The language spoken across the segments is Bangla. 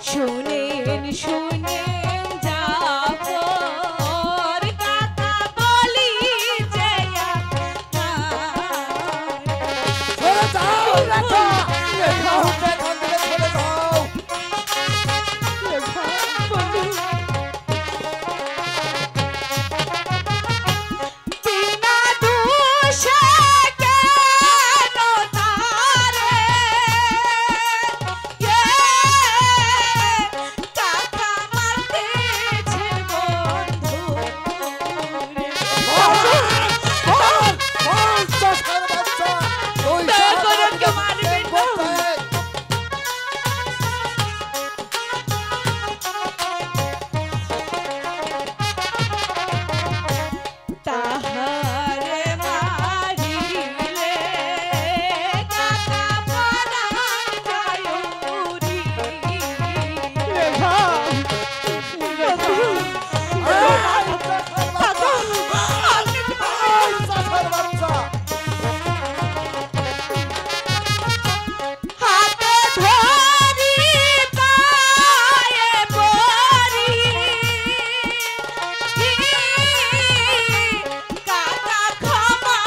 শুনেন শুনেন জাফর কাকা বলি যে চলে যাও রেখা রেখা হতে এখান থেকে চলে যাও বিনা দোষে কেন তারে কাকা মারতেছে বন্ধু চাষার বাচ্চা ওই দয়া করে ওকে মারবেন না। তাহারে মারিলে কাকা পরাণ যায় উড়ি। চাষার বাচ্চা হাতে ধরি পায়ে পড়ি কাকা ক্ষমা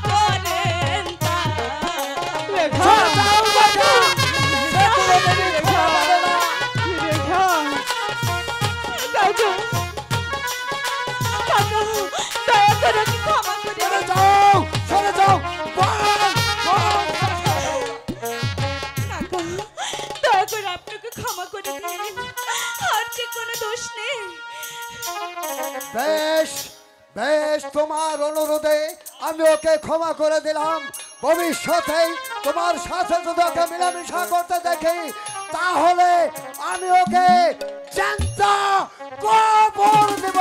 করেন দয়া করে ক্ষমা করে চলে যাও চলে যাও কাকা দয়া করে আপনাকে ক্ষমা করে দিন আর যে কোনো দোষ নেই বেশ বেশ তোমার অনুরোধে আমি ওকে ক্ষমা করে দিলাম ভবিষ্যতে তোমার সাথে যদি ওকে মিলামিশা করতে দেখি তাহলে আমি ওকে জ্যান্ত কবর দেব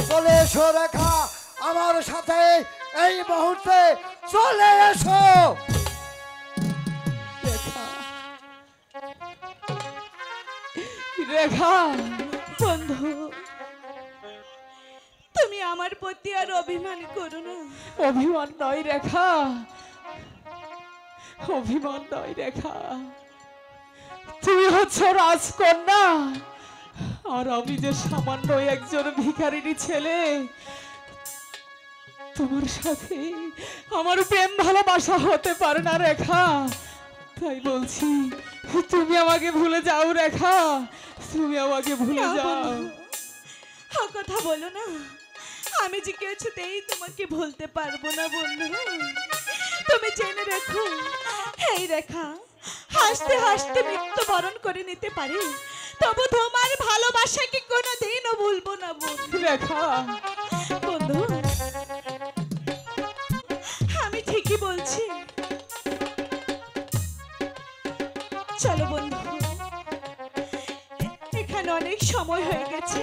চলে এসো রেখা আমার সাথে এই মুহূর্তে চলে এসো রেখা বন্ধু তুমি আমার প্রতি আর অভিমান করো না। অভিমান নয় রেখা, অভিমান নয় রেখা, তুমি হচ্ছে রাজকন্যা আর আমি যে সামান্য একজন ভিখারিনী ছেলে। তোমার সাথে আমার প্রেম ভালোবাসা হতে পারে না রেখা, তাই বলছি তুমি আমাকে ভুলে যাও রেখা, তুমি আমাকে ভুলে না যাও। বন্ধু, কথা বলো না, আমি যে কিছুতেই তোমাকে ভুলতে পারবো না বন্ধু। তুমি জেনে রাখো এই রেখা হাসতে হাসতে মৃত্যুবরণ করে নিতে পারে, তবু তোমার ভালোবাসাকে কোনোদিনও ভুলবো না বন্ধু। রেখা বন্ধু আমি ঠিকই বলছি, চলো বন্ধু, এখানে অনেক সময় হয়ে গেছে,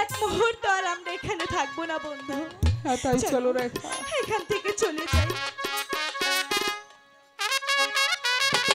এক মুহূর্ত আর আমরা এখানে থাকবো না বন্ধু। হ্যাঁ তাই চলো রেখা। এখান থেকে চলে যাই।